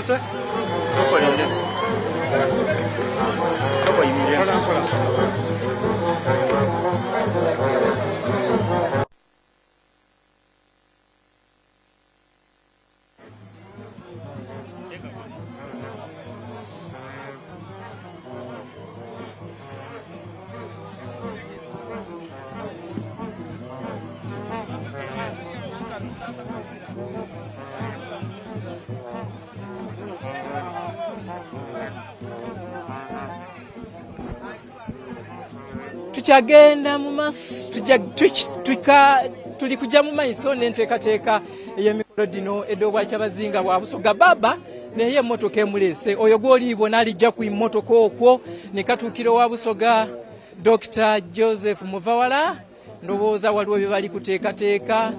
se soko lende soko yimire tukyagenda mu maaso tuli kujja mu maiso n'enteekateeka ey'emikolo dino eddobwa Kyabazinga bwa Busoga baba naye emmotoka emuleese oyo gw'oliibwo n'alijja ku immotoka okwo ne katuukira wa Busoga Dr. Joseph Muvawala ndowooza waliwo bye bali kuteekateeka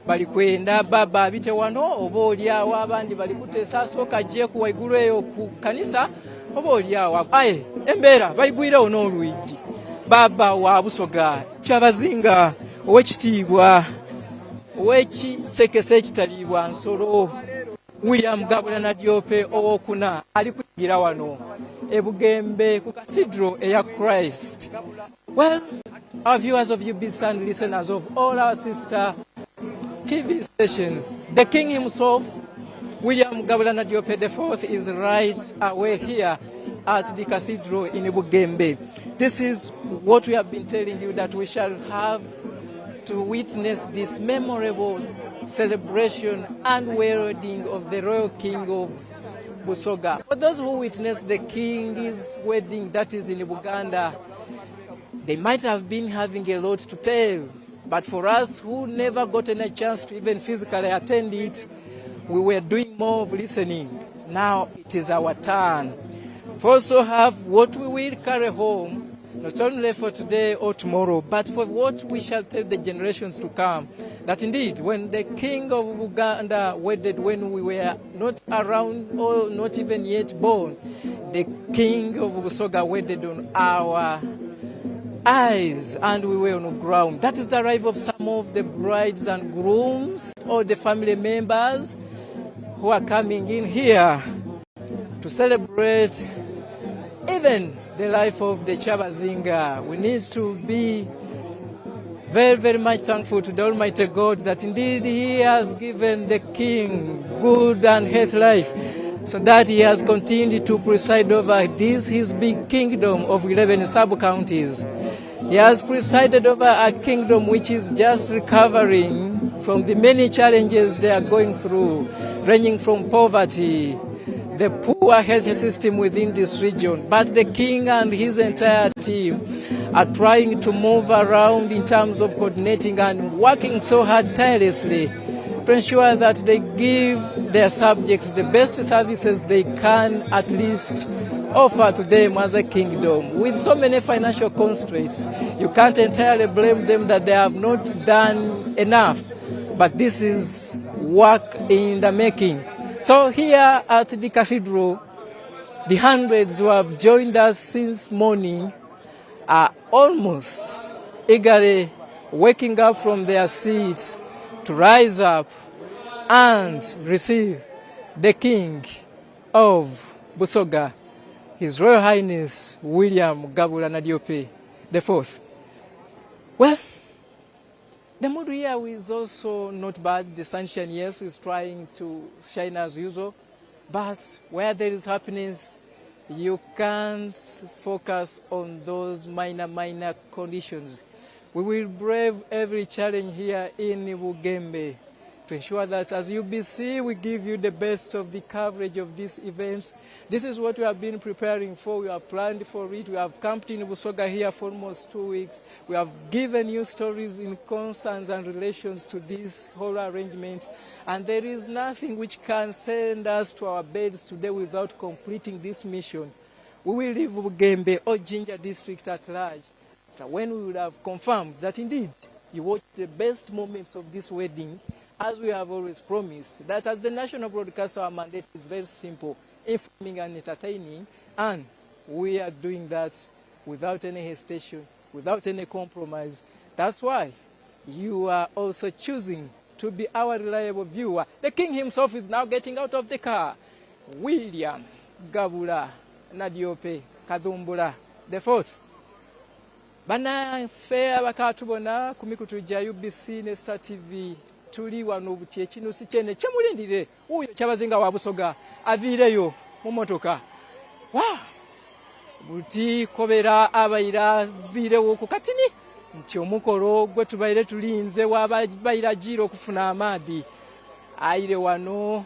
bali kwenda baba abite wano oba oliawo abandi bali kuteesa asooka ajjeeku waigulu eyo ku kanisa oba oliawo aye embeera bayigwirewo n'olwigi baba wa Busoga Kyabazinga ow'ekitiibwa ow'ekisekese ekitaliibwa nsolo William Gabulana Diope owokuna ali kuyigira wano e Bugembe ku Cathedral eya Christ. Well, our viewers of UBC and listeners of all our sister TV stations, the king himself, William Gabulana Diope IV, is right away here at the cathedral in Bugembe. This is what we have been telling you, that we shall have to witness this memorable celebration and wedding of the royal king of Busoga. For those who witnessed the king's wedding that is in Buganda, they might have been having a lot to tell, but for us who never gotten a chance to even physically attend it, we were doing more of listening. Now it is our turn. We also have what we will carry home, not only for today or tomorrow, but for what we shall tell the generations to come. That indeed, when the king of Uganda wedded, when we were not around or not even yet born, the king of Busoga wedded on our eyes and we were on the ground. That is the arrival of some of the brides and grooms or the family members who are coming in here to celebrate even the life of the Kyabazinga. We need to be very, very much thankful to the Almighty God that indeed He has given the King good and healthy life, so that He has continued to preside over this His big kingdom of 11 sub-counties. He has presided over a kingdom which is just recovering from the many challenges they are going through, ranging from poverty, the poor health system within this region. But the king and his entire team are trying to move around in terms of coordinating and working so hard tirelessly to ensure that they give their subjects the best services they can at least offer to them as a kingdom. With so many financial constraints, you can't entirely blame them that they have not done enough. But this is work in the making. So here at the cathedral, the hundreds who have joined us since morning are almost eagerly waking up from their seats to rise up and receive the King of Busoga, His Royal Highness William Gabulana Diope IV. Well, the mood here is also not bad. The sunshine, yes, is trying to shine as usual. But where there is happiness, you can't focus on those minor conditions. We will brave every challenge here in Bugembe to ensure that as UBC, we give you the best of the coverage of these events. This is what we have been preparing for. We have planned for it. We have camped in Busoga here for almost 2 weeks. We have given you stories in concerns and relations to this whole arrangement. And there is nothing which can send us to our beds today without completing this mission. We will leave Bugembe or Jinja district at large when we will have confirmed that indeed you watch the best moments of this wedding, as we have always promised, that as the national broadcaster, our mandate is very simple: informing and entertaining, and we are doing that without any hesitation, without any compromise. That's why you are also choosing to be our reliable viewer. The king himself is now getting out of the car. William Gabula Nadiope Kadumbula the fourth. Banaffe abakatubona ku mikutu gya UBC ne Star TV tuli wano buti ekinusi kyene kyemulindire uyo Kyabazinga wa Busoga aviireyo mu motoka. Buti kobera abayira viirewo ku katini nti omukolo gwe tubaire tulinze wabayira jiro okufuna amaadi aire wano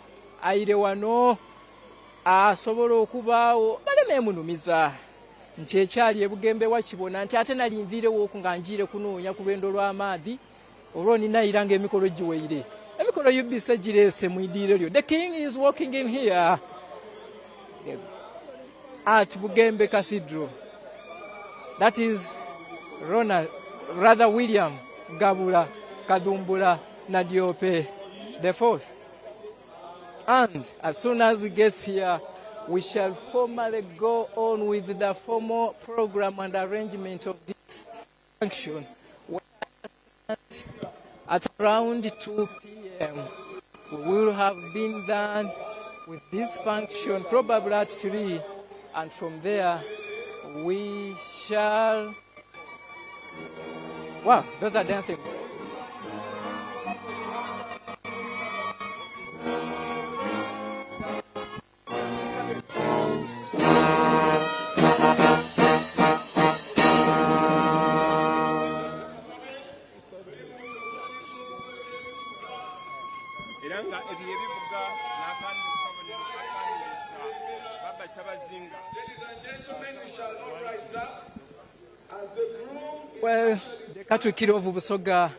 asobola okubaawo baleme munumiza nti ekyali e Bugembe wakibona nti ate nali nviirewo nga njiire kunoonya ku lwendo lw'amaadi olwo ninaayira ng'emikolo giweire emikolo UBC gireese mu idiiro lyo. The king is walking in here at Bugembe Cathedral. That is William Gabula Kadumbula Nadiope the fourth. And as soon as he gets here, we shall formally go on with the formal program and arrangement of this function. At around 2 p.m., we will have been done with this function, probably at 3, and from there we shall... Wow, those are damn things. Iranga ebivuga n'akandi kabonero akandisa baba Kyabazinga. Well, the Katukiro of Busoga,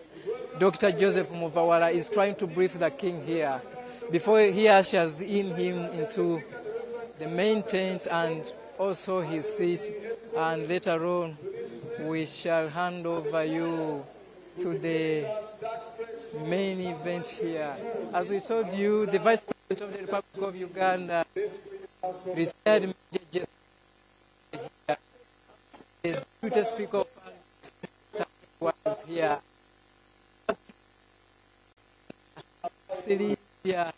Dr. Joseph Muvawala, is trying to brief the king here before he ushers in him into the main tent and also his seat, and later on we shall hand over you to the main event here. As we told you, the Vice President of the Republic of Uganda, retired Major General here, the Deputy Speaker of Parliament was here, Sylvia is here,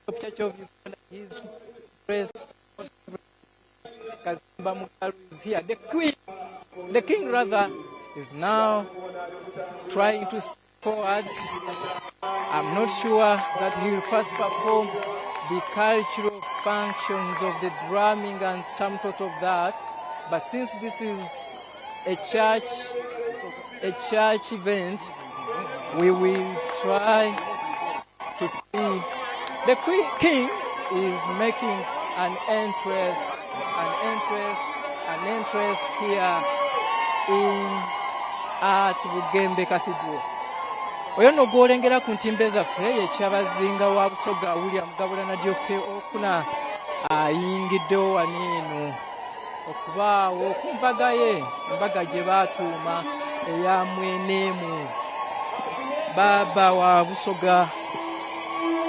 the Church of Uganda, his press, Kazimba Mugalu is here. The king rather is now trying to step forward. I'm not sure that he will first perform the cultural functions of the drumming and some sort of that. But since this is a church event, we will try to see. The king is making an entrance here at Bugembe Cathedral. Oyo no gwolengera ku ntimbe zaffe ye Kyabazinga wa Busoga William Gabula Nadiope okuna ayingiddewo wano okubaawo ku embaga gye baatuuma eya mweneemu baba wa Busoga.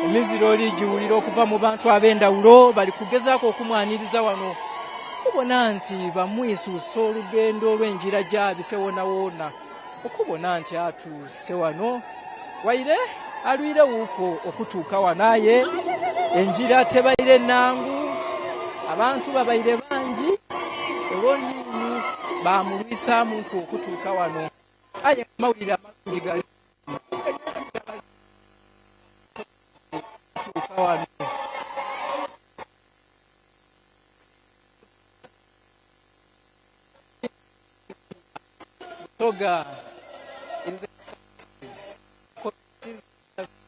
Emiziro oli giwulira okuva mu bantu ab'endawulo bali kugezaako okumwaniriza wano okubona nti bamwisuusa olugendo olw'enjira gy'abise wonawoona okubona nti atuuse wano waire alwire wuuko okutuuka wanaye enjira tebaire nnangu abantu babaire bangi olw'oniimu bamulwisaamuko okutuuka wano aye amawulire amalungi gali okutuuka wano. Busoga is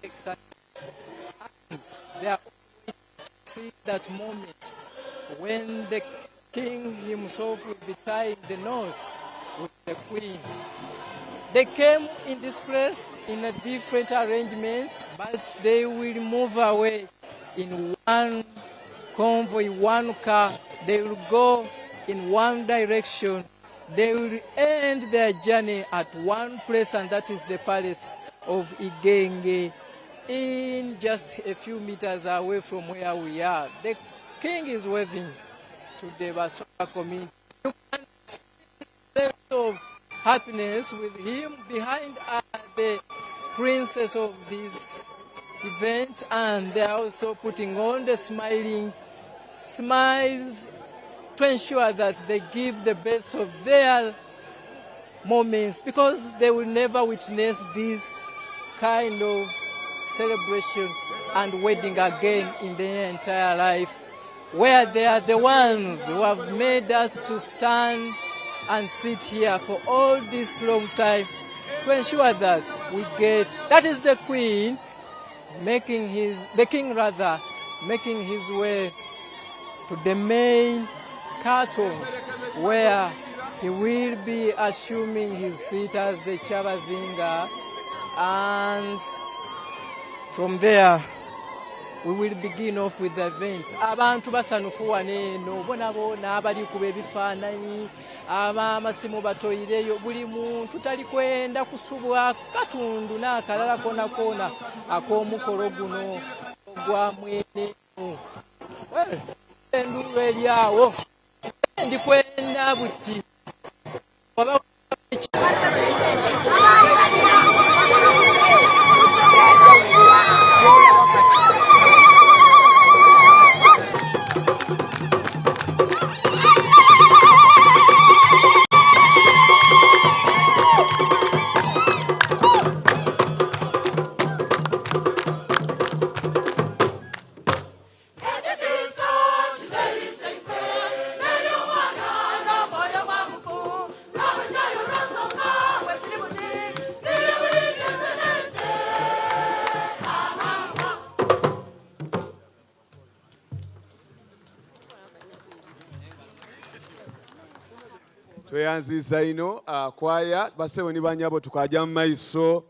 excited. They are waiting to see that moment when the king himself will be tying the knots with the queen. They came in this place in a different arrangement, but they will move away in one convoy, one car. They will go in one direction. They will end their journey at one place, and that is the palace of Igenge, in just a few meters away from where we are. The king is waving to the Basoga community. You can see the sense of happiness with him behind the princess of this event, and they are also putting on the smiles to ensure that they give the best of their moments, because they will never witness this kind of celebration and wedding again in their entire life, where they are the ones who have made us to stand and sit here for all this long time to ensure that we get, that is the queen the king making his way to the main curtain, where he will be assuming his seat as the Kyabazinga, and from there we will begin off with the events. Abantu basanufu waneeno bona abali kuba ebifaananyi amasimu batoyireyo, buli muntu tali kwenda kusubwa katundu n'akalala koona ak'omukolo guno ogwa mweneeno. Endulu eri awo ndikwenda buti tweyanziza ino kwaya basewo ni banyabo tukaja mu maiso